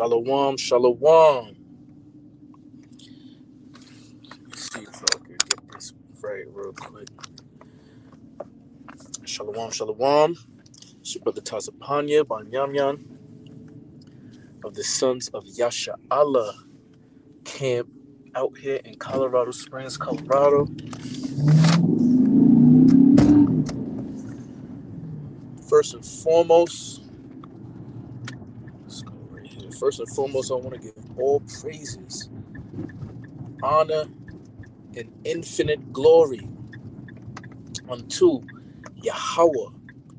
Shalom, shalom. Let's see if I can get this right real quick. Shalom, shalom. It's your brother Tazapanya Banyamyan of the Sons of Yasha Allah camp out here in Colorado Springs, Colorado. First and foremost, let's go right here. First and foremost, I want to give all praises, honor, and infinite glory unto Yahweh,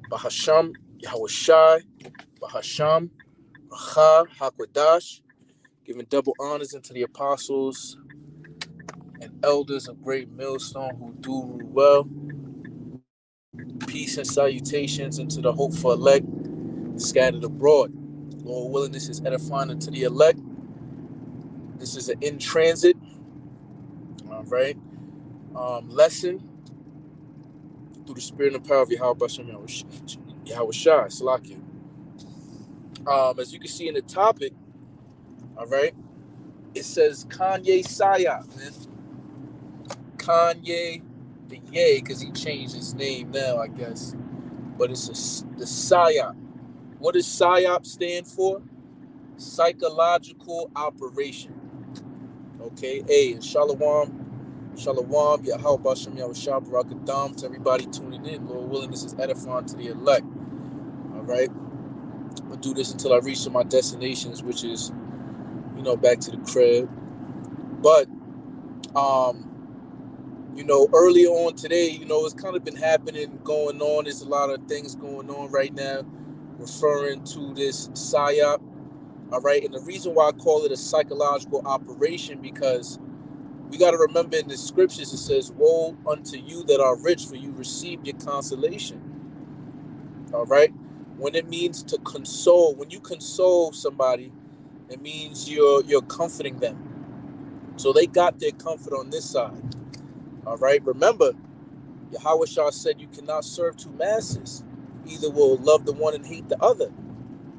Bahasham, Yahweh Shai, Bahasham, Racha, Hakwadash, giving double honors unto the apostles and elders of Great Millstone who do rule well. Peace and salutations into the hopeful elect scattered abroad. Lord willing, this is edifying unto the elect. This is an in transit, all right, lesson through the spirit and power of Yahweh Bashem Yahweh Shai, Salakia. As you can see in the topic, all right, it says Kanye PsyOp, man. Kanye, the Ye, because he changed his name now, I guess. But it's the PsyOp. What does PsyOp stand for? Psychological operation. Okay, hey, and Shalom, Yahweh Bashem Yahweh Shah Barakadam to everybody tuning in. Lord willing, this is edifying to the elect. All right, I'm gonna do this until I reach to my destinations, which is, back to the crib. But, earlier on today, it's kind of been happening, going on. There's a lot of things going on right now referring to this PsyOp. All right, and the reason why I call it a psychological operation, because we got to remember in the scriptures it says, woe unto you that are rich, for you received your consolation. All right, when it means to console, when you console somebody, it means you're comforting them. So they got their comfort on this side. All right, remember, Yahweh Shah said you cannot serve two masters. Either will love the one and hate the other.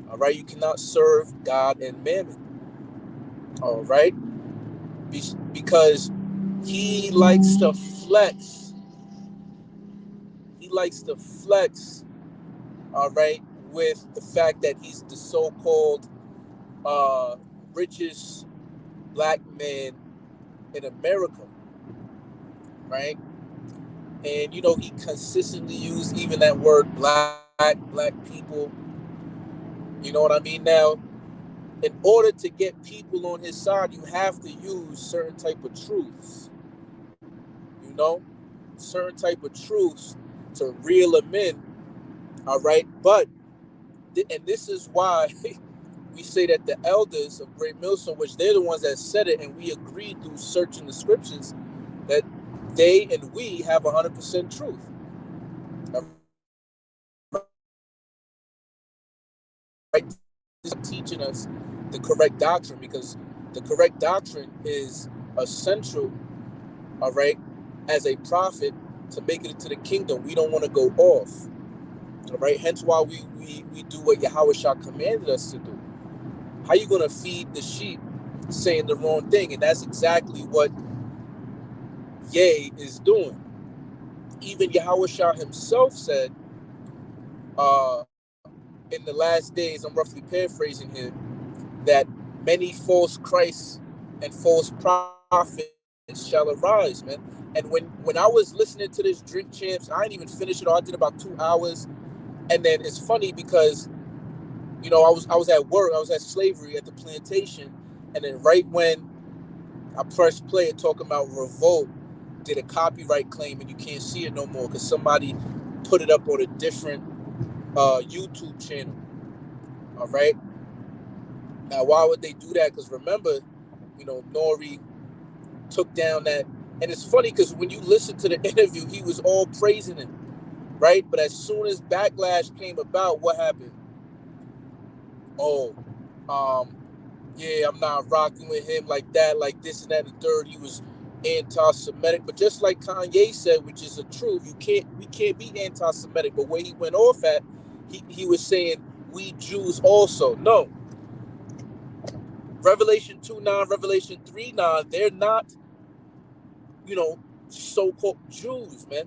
All right, you cannot serve God and mammon. All right, because he likes to flex. He likes to flex, all right, with the fact that he's the so-called richest black man in America, right? And, he consistently used even that word black people. You know what I mean? Now, in order to get people on his side, you have to use certain type of truths, certain type of truths to reel them in, all right? But, and this is why we say that the elders of Great Millstone, which they're the ones that said it, and we agreed through searching the scriptures, that they and we have 100% truth. Right? Teaching us the correct doctrine, because the correct doctrine is essential, all right, as a prophet to make it into the kingdom. We don't want to go off, all right? Hence why we do what Yahweh Shah commanded us to do. How you going to feed the sheep saying the wrong thing? And that's exactly what Ye is doing. Even Yahweh Shah himself said, in the last days, I'm roughly paraphrasing here, that many false Christs and false prophets shall arise, man. And when I was listening to this Drink Champs, I didn't even finish it all. I did about 2 hours. And then it's funny because, I was at work, I was at slavery at the plantation, and then right when I pressed play and talking about revolt, did a copyright claim, and you can't see it no more because somebody put it up on a different YouTube channel. All right. Now, why would they do that? Because remember, Nori took down that, and it's funny because when you listen to the interview, he was all praising him, right? But as soon as backlash came about, what happened? Oh, yeah, I'm not rocking with him like that, like this and that and the third. He was anti-Semitic, but just like Kanye said, which is the truth, we can't be anti-Semitic. But where he went off at, he was saying we Jews also. No, Revelation 2:9, Revelation 3:9, they're not, so-called Jews, man.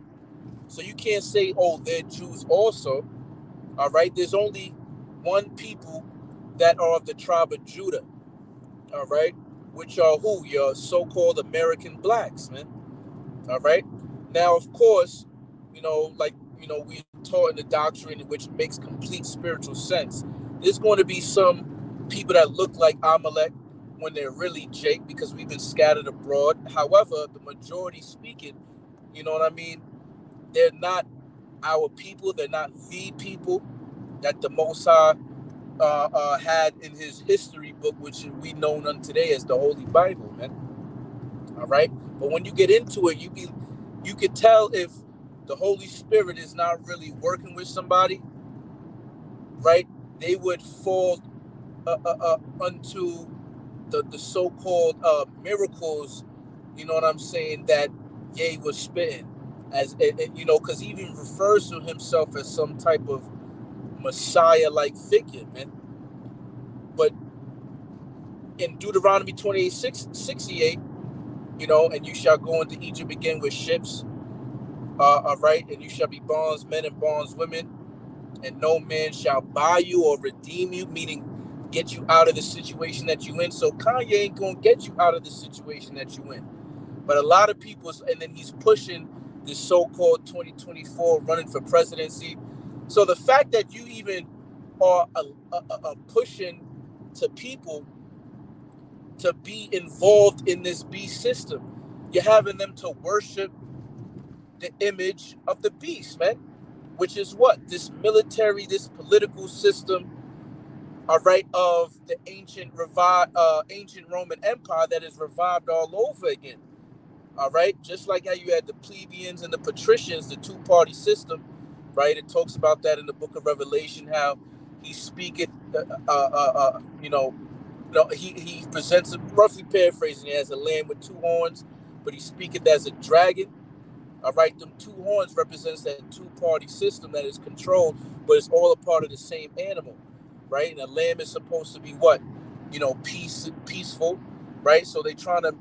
So you can't say, oh, they're Jews also. All right. There's only one people that are of the tribe of Judah. All right. Which are who? Your so-called American blacks, man. All right. Now, of course, we taught in the doctrine, which makes complete spiritual sense. There's going to be some people that look like Amalek when they're really Jake, because we've been scattered abroad. However, the majority speaking, you know what I mean? They're not our people. They're not the people that the Most High had in his history book, which we know unto today as the Holy Bible, man. All right. But when you get into it, you could tell if the Holy Spirit is not really working with somebody, right? They would fall unto the so-called miracles, you know what I'm saying, that Ye was spitting, because he even refers to himself as some type of Messiah-like figure, man. But in Deuteronomy 28:68, and you shall go into Egypt again with ships, right, and you shall be bondsmen and bondswomen, and no man shall buy you or redeem you, meaning get you out of the situation that you in. So Kanye ain't gonna get you out of the situation that you in. But a lot of people, and then he's pushing this so-called 2024 running for presidency. So the fact that you even are pushing to people to be involved in this beast system, you're having them to worship the image of the beast, man, which is what? This military, this political system, all right, of the ancient Roman Empire that is revived all over again. All right, just like how you had the plebeians and the patricians, the two-party system, right? It talks about that in the book of Revelation, how he speaketh, he presents it, roughly paraphrasing, as a lamb with two horns, but he speaketh as a dragon. All right, them two horns represents that two-party system that is controlled, but it's all a part of the same animal, right? And a lamb is supposed to be what? Peaceful, right? So they trying to,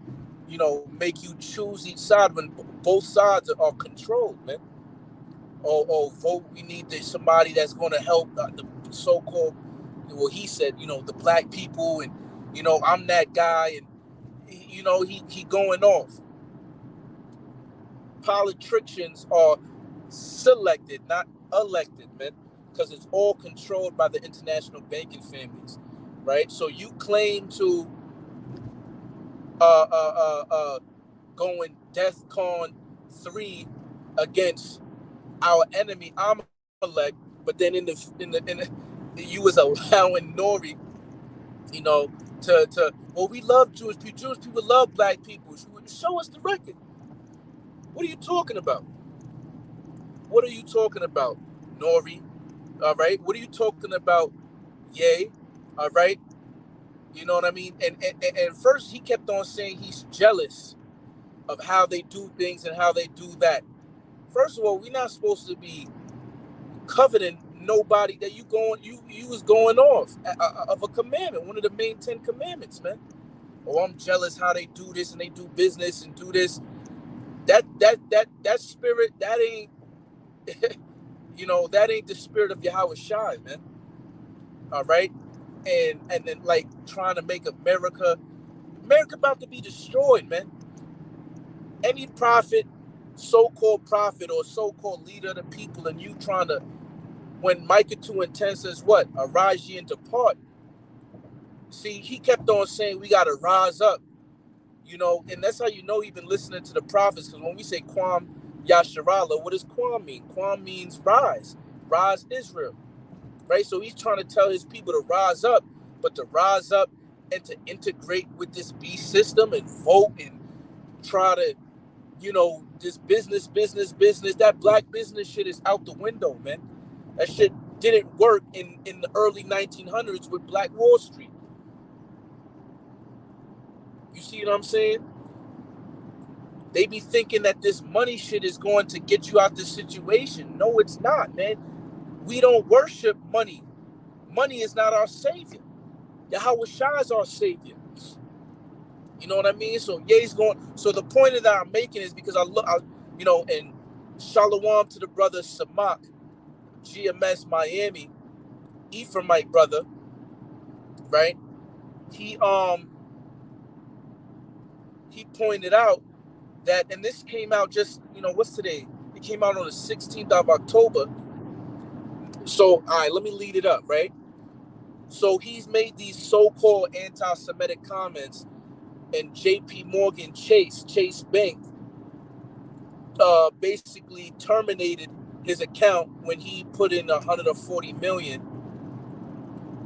make you choose each side when both sides are controlled, man. Or vote, we need somebody that's going to help the so-called, well, he said, the black people, and, I'm that guy, and, he going off. Politicians are selected, not elected, man, because it's all controlled by the international banking families, right? So you claim to going DEFCON 3 against our enemy Amalek, but then you was allowing Nori, well, we love Jewish people. Jewish people love black people. Show us the record. What are you talking about? What are you talking about, Nori? All right. What are you talking about, Ye? All right. You know what I mean? And first he kept on saying he's jealous of how they do things and how they do that. First of all, we're not supposed to be coveting nobody that you was going off of a commandment, one of the main 10 commandments, man. Oh, I'm jealous how they do this and they do business and do this. That spirit, that ain't that ain't the spirit of Yahweh Shai, man. All right. And then, like, trying to make America about to be destroyed, man. Any prophet, so-called prophet or so-called leader of the people, and you trying to, when Micah 2:10 says what? Arise ye and depart. See, he kept on saying we got to rise up, and that's how he's been listening to the prophets, because when we say Kwam Yasharala, what does Kwam mean? Kwam means rise. Rise Israel. Right? So he's trying to tell his people to rise up, but to rise up and to integrate with this beast system and vote and try to, this business, that black business shit is out the window, man. That shit didn't work in the early 1900s with Black Wall Street. You see what I'm saying? They be thinking that this money shit is going to get you out this situation. No, it's not, man. We don't worship money. Money is not our savior. Yahweh Shai is our savior. You know what I mean? So Ye's going. So the point that I'm making is because and Shalom to the brother Samak, GMS Miami, Ephraimite brother, right? He he pointed out that, and this came out just, what's today? It came out on the 16th of October. So, all right, let me lead it up, right? So he's made these so-called anti-Semitic comments, and J.P. Morgan Chase Bank, basically terminated his account when he put in 140 million,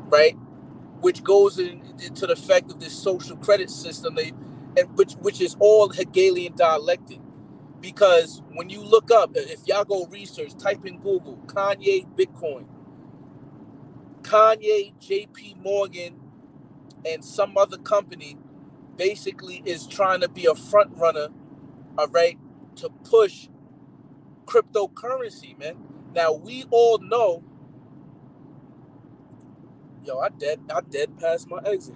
right? Which goes into the effect of this social credit system, which is all Hegelian dialectic. Because when you look up, if y'all go research, type in Google Kanye Bitcoin, Kanye, J.P. Morgan, and some other company basically is trying to be a front runner, all right, to push cryptocurrency, man. Now we all know, I dead past my exit.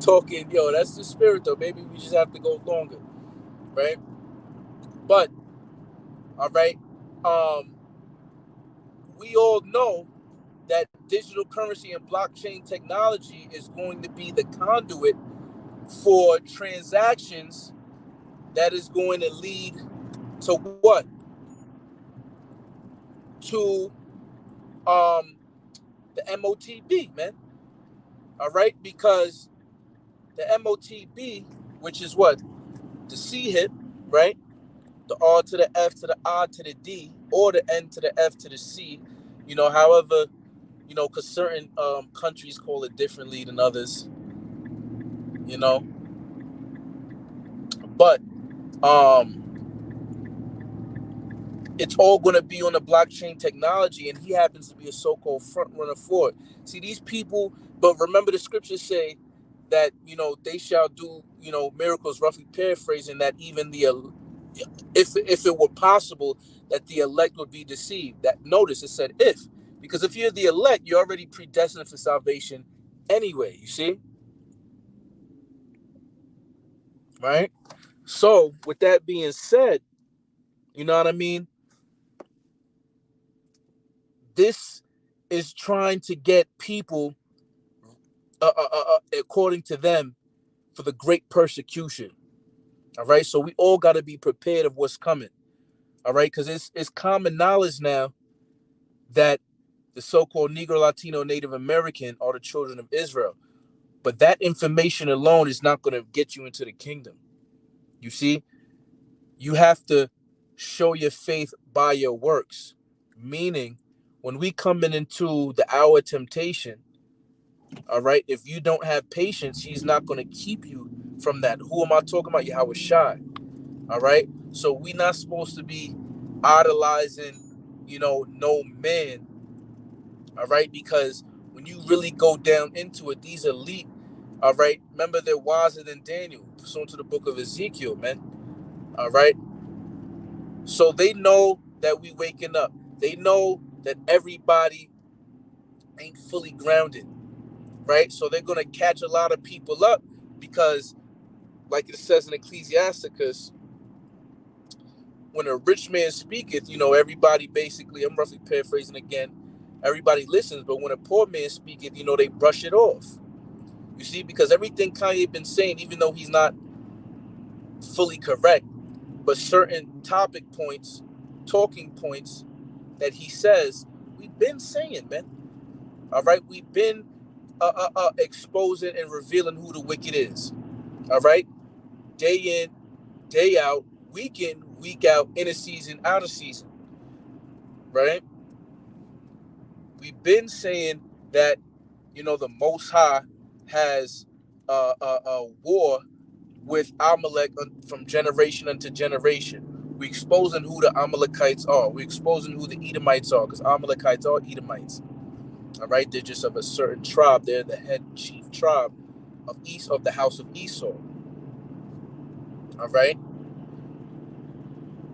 Talking, that's the spirit though. Maybe we just have to go longer, right? But all right, we all know that digital currency and blockchain technology is going to be the conduit for transactions that is going to lead to what? To the MOTB, man. All right, because the MOTB, which is what? The C hit, right? The R to the F to the I to the D, or the N to the F to the C. However, because certain countries call it differently than others, you know. But it's all going to be on the blockchain technology, and he happens to be a so-called front runner for it. See, these people, but remember the scriptures say that, they shall do, miracles, roughly paraphrasing, that even if it were possible that the elect would be deceived. That notice it said if, because if you're the elect, you're already predestined for salvation anyway, you see? Right? So with that being said, you know what I mean? This is trying to get people, according to them, for the great persecution. All right, so we all got to be prepared of what's coming. All right, because it's common knowledge now that the so-called Negro, Latino, Native American are the children of Israel. But that information alone is not going to get you into the kingdom. You see, you have to show your faith by your works. Meaning, when we coming into the hour of temptation, all right, if you don't have patience, he's not going to keep you from that. Who am I talking about? Yahweh Shai. All right. So we not supposed to be idolizing, no man. All right. Because when you really go down into it, these elite, all right, remember they're wiser than Daniel, pursuant to the book of Ezekiel, man. All right. So they know that we waking up. They know that everybody ain't fully grounded, right? So they're gonna catch a lot of people up because, like it says in Ecclesiasticus, when a rich man speaketh, everybody basically, I'm roughly paraphrasing again, everybody listens, but when a poor man speaketh, they brush it off. You see, because everything Kanye been saying, even though he's not fully correct, but certain topic points, talking points that he says, we've been saying, man. All right, we've been exposing and revealing who the wicked is. All right, day in, day out, week in, week out, in a season, out of season. Right? We've been saying that, the Most High has a war with Amalek from generation unto generation. We're exposing who the Amalekites are. We're exposing who the Edomites are, because Amalekites are Edomites. All right, they're just of a certain tribe. They're the head chief tribe of the house of Esau. All right.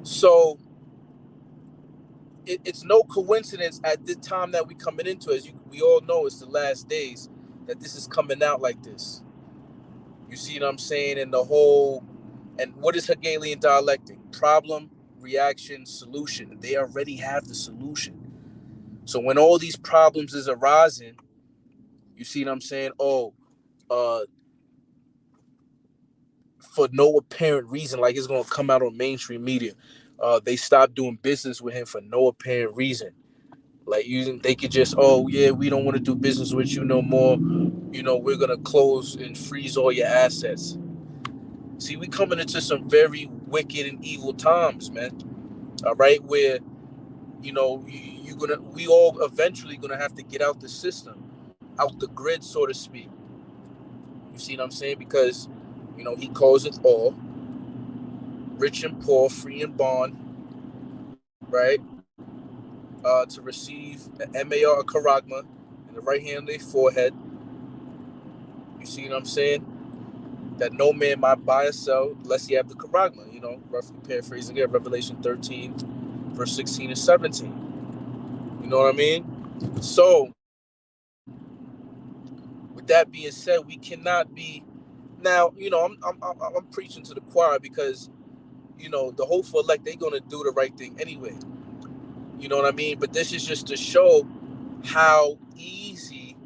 So it's no coincidence at the time that we coming into, we all know it's the last days, that this is coming out like this. You see what I'm saying? And the whole, and what is Hegelian dialectic? Problem, reaction, solution. They already have the solution. So when all these problems is arising, you see what I'm saying? Oh, uh, for no apparent reason, like it's gonna come out on mainstream media. They stopped doing business with him for no apparent reason. Like using, they could just, oh yeah, we don't want to do business with you no more. You know, we're gonna close and freeze all your assets. See, we coming into some very wicked and evil times, man. All right, where you're gonna, we all eventually gonna have to get out the system, out the grid, so to speak. You see what I'm saying? Because he calls it all, rich and poor, free and bond, right? To receive an MAR, a charagma, in the right hand of their forehead. You see what I'm saying? That no man might buy or sell unless he have the charagma. Roughly paraphrasing it, Revelation 13, verse 16 and 17. You know what I mean? So, with that being said, we cannot be now. I'm preaching to the choir because the hopeful elect, they're gonna do the right thing anyway. You know what I mean? But this is just to show how easy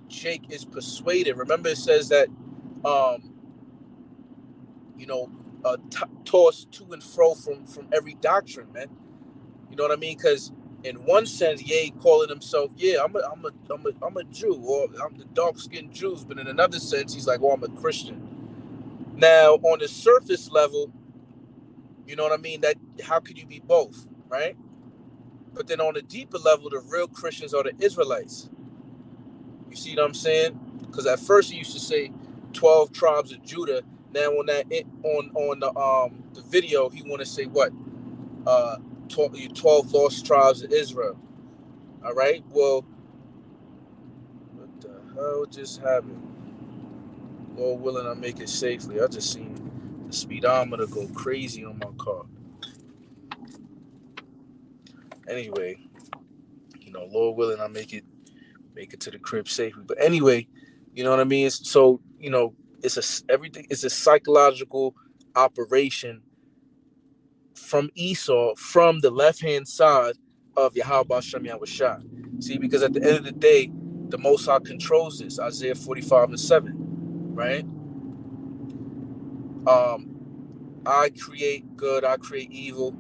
Jake is persuaded. Remember, it says that, um, you know, tossed to and fro from every doctrine, man. You know what I mean? Because in one sense, Ye calling himself, yeah, I'm a Jew, or I'm the dark skinned Jews. But in another sense, he's like, oh, I'm a Christian. Now, on the surface level, you know what I mean? That how could you be both, right? But then on a deeper level, the real Christians are the Israelites. You see what I'm saying? Because at first he used to say 12 tribes of Judah. Now on the video, he want to say what? 12 lost tribes of Israel. All right. Well, what the hell just happened? Lord willing, I make it safely. I just seen the speedometer go crazy on my car. Anyway, Lord willing, I make it to the crib safely. But anyway, you know what I mean? So, everything is a psychological operation from Esau, from the left hand side of Yahweh Shem Yahushua. See, because at the end of the day, the Most High controls this. Isaiah 45 and 7, right? I create good, I create evil.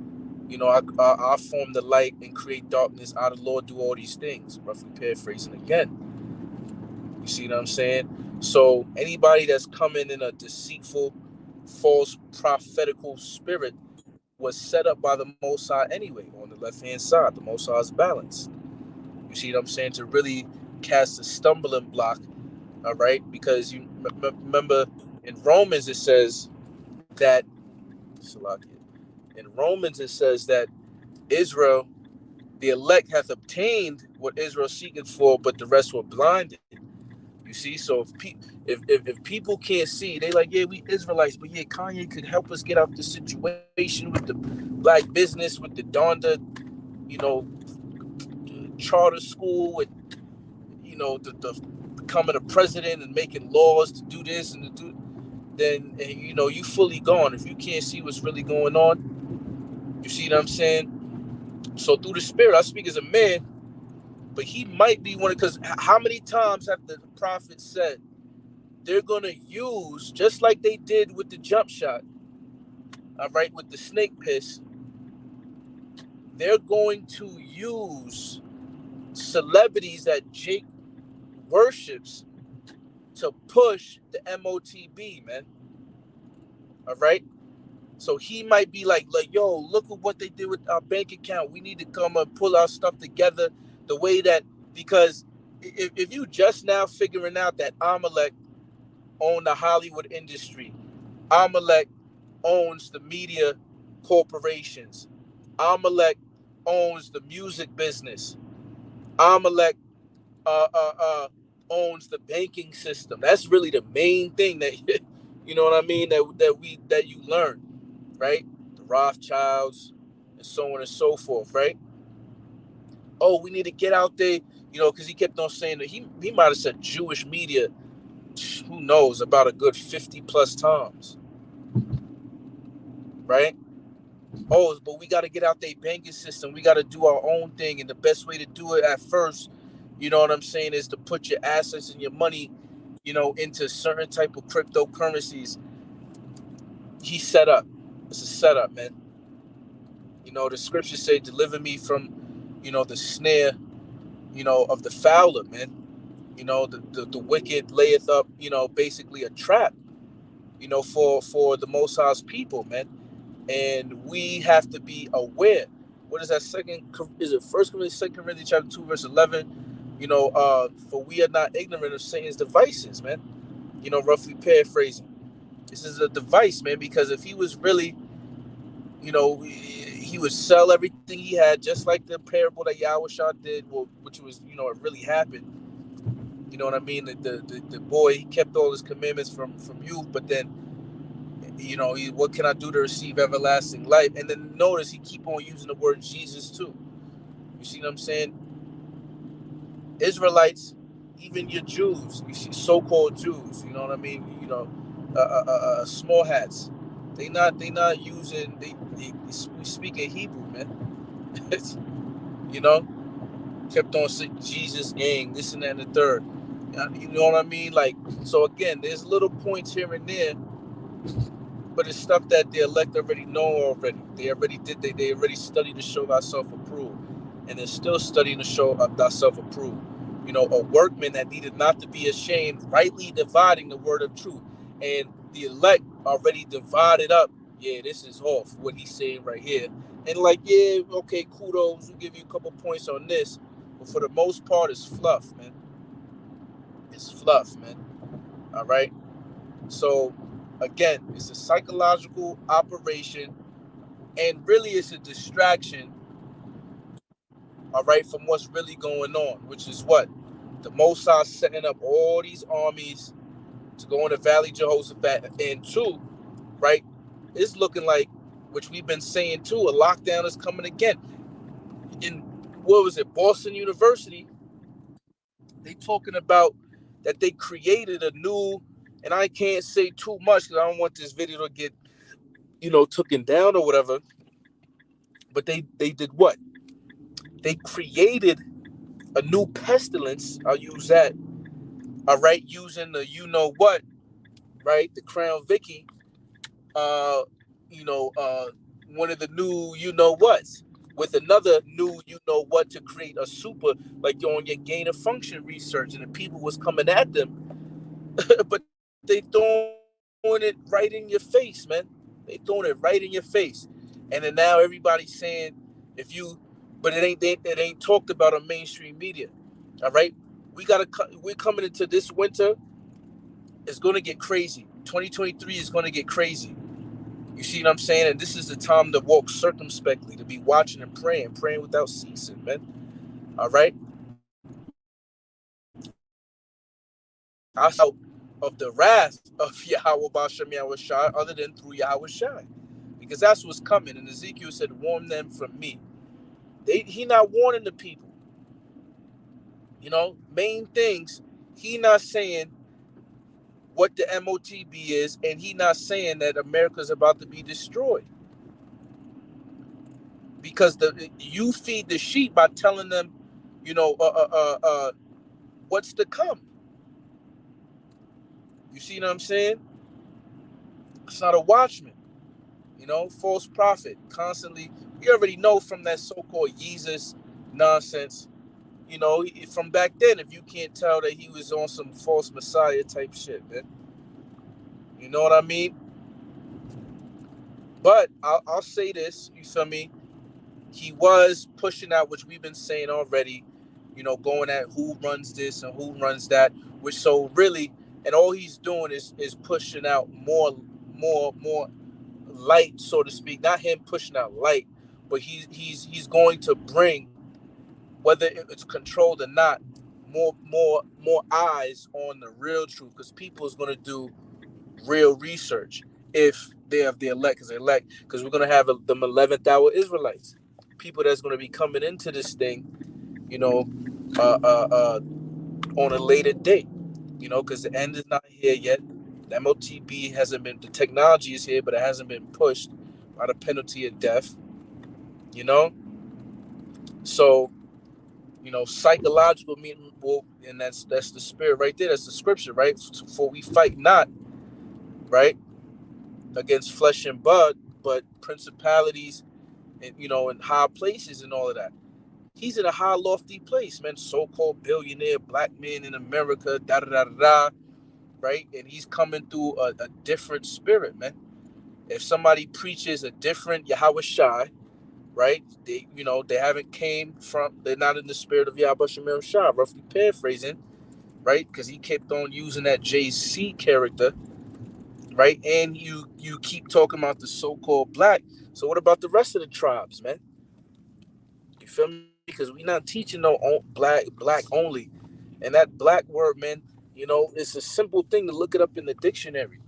I form the light and create darkness. I, the Lord, do all these things. Roughly paraphrasing again. You see what I'm saying? So anybody that's coming in a deceitful, false, prophetical spirit was set up by the Most High anyway on the left-hand side. The Most High's balance. You see what I'm saying? To really cast a stumbling block, all right? Because you remember in Romans it says that, in Romans it says that Israel, the elect hath obtained what Israel seeketh for, but the rest were blinded. You see, so if people can't see, they like, yeah, we Israelites, but yeah, Kanye could help us get out the situation with the black business, with the Donda, you know, charter school, with the becoming a president and making laws to do this and to do. Then you fully gone if you can't see what's really going on. You see what I'm saying? So through the spirit, I speak as a man, but he might be one, because how many times have the prophet said they're going to use, just like they did with the jump shot, all right, with the snake piss, they're going to use celebrities that Jake worships to push the MOTB, man. All right. So he might be like, yo, look at what they did with our bank account. We need to come and pull our stuff together the way that, because if you just now figuring out that Amalek owned the Hollywood industry, Amalek owns the media corporations, Amalek owns the music business, Amalek uh, uh, uh, owns the banking system. That's really the main thing that you know what I mean, that you learn, right? The Rothschilds and so on and so forth, right? Oh, we need to get out there, because he kept on saying that he might have said Jewish media, who knows, about a good 50 plus times, right? Oh, but we got to get out their banking system. We got to do our own thing. And the best way to do it at first, you know what I'm saying, is to put your assets and your money, into certain type of cryptocurrencies. He set up. It's a setup, man. The scriptures say, deliver me from, the snare, of the fowler, man. The wicked layeth up, basically a trap, for the Most High's people, man. And we have to be aware. What is that? Is it First Corinthians, Second Corinthians chapter 2, verse 11? For we are not ignorant of Satan's devices, man. Roughly paraphrasing. This is a device, man, because if he was really, he would sell everything he had, just like the parable that Yahweh Shah did, which was, it really happened. You know what I mean? The boy, he kept all his commandments from youth, but then, what can I do to receive everlasting life? And then notice he keep on using the word Jesus too. You see what I'm saying? Israelites, even your Jews, you see so-called Jews, you know what I mean? Small hats. They not using they speak in Hebrew, man. you know, kept on saying Jesus gang, this and that and the third. You know what I mean? Like, so again, there's little points here and there, but it's stuff that the elect already know already. They already did. They already studied to show thyself approved, and they're still studying to show thyself approved. A workman that needed not to be ashamed, rightly dividing the word of truth, and the elect already divided up. Yeah, this is off what he's saying right here, and like, yeah, okay, kudos. We'll give you a couple points on this, but for the most part, it's fluff, man. It's fluff, man. All right. So again, it's a psychological operation, and really it's a distraction, all right, from what's really going on, which is what? The Mossad setting up all these armies to go in the Valley Jehoshaphat, and two, right, it's looking like, which we've been saying too, a lockdown is coming again. In, what was it, Boston University, they talking about that they created a new, and I can't say too much because I don't want this video to get, taken down or whatever. But they did what? They created a new pestilence. I'll use that. All right, using the what, right? The Crown Vicky. Uh, you know, uh, One of the new whats with another new what to create a super, like on your gain of function research, and the people was coming at them, but they throwing it right in your face, man. They throwing it right in your face, and then now everybody's saying, if you, but it ain't talked about on mainstream media. All right, we're coming into this winter. It's gonna get crazy. 2023 is gonna get crazy. You see what I'm saying? And this is the time to walk circumspectly, to be watching and praying without ceasing, man. All right. I saw of the wrath of Yahweh Bashem Yahweh Shai other than through Yahweh Shai, because that's what's coming. And Ezekiel said, "Warn them from me." He not warning the people. Main things. He not saying what the MOTB is, and he not saying that America's about to be destroyed, because you feed the sheep by telling them, you know, uh, uh, uh, uh, what's to come. You see what I'm saying? It's not a watchman, false prophet, constantly. We already know from that so-called Jesus nonsense, from back then, if you can't tell that he was on some false Messiah type shit, man. You know what I mean? But I'll say this, you feel me? He was pushing out, which we've been saying already, going at who runs this and who runs that, which so really, and all he's doing is pushing out more light, so to speak. Not him pushing out light, but he's going to bring, whether it's controlled or not, more eyes on the real truth, because people is going to do real research if they have the elect, because we're going to have the 11th hour Israelites, people that's going to be coming into this thing, you know, on a later date. because the end is not here yet. The MOTB hasn't been, the technology is here, but it hasn't been pushed by the penalty of death, you know? So, psychological meaning, well, and that's the spirit right there. That's the scripture, right? For we fight not, right, against flesh and blood, but principalities and, in high places and all of that. He's in a high, lofty place, man. So-called billionaire, black man in America, da da da da, right? And he's coming through a different spirit, man. If somebody preaches a different Yahweh Shai, right? They haven't came from, they're not in the spirit of Yahweh Shem Shai, roughly paraphrasing, right? Because he kept on using that JC character, right? And you keep talking about the so-called black. So what about the rest of the tribes, man? You feel me? Because we not teaching no black only. And that black word, man, it's a simple thing to look it up in the dictionary.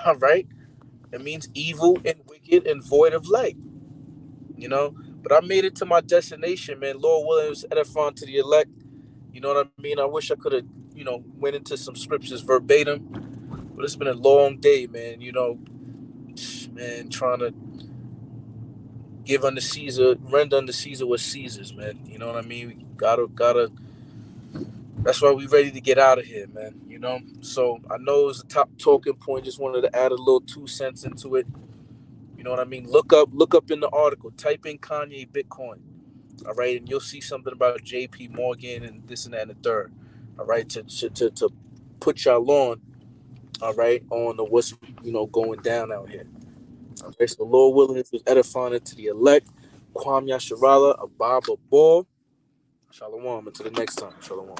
All right? It means evil and wicked and void of light, you know? But I made it to my destination, man. Lord Williams, edifying to the elect. You know what I mean? I wish I could have, went into some scriptures verbatim. But it's been a long day, man. Man, trying to give unto Caesar, render unto Caesar what Caesar's, man. You know what I mean? We gotta. That's why we ready to get out of here, man. So I know it's a top talking point. Just wanted to add a little 2 cents into it. You know what I mean? Look up in the article. Type in Kanye Bitcoin. All right, and you'll see something about J.P. Morgan and this and that and the third. All right, to put y'all on. All right, on the what's going down out here. All right, so Lord willing, this was edifying to the elect. Kwam Yasharala, Ababa Ball. Shalom. Until the next time. Shalom.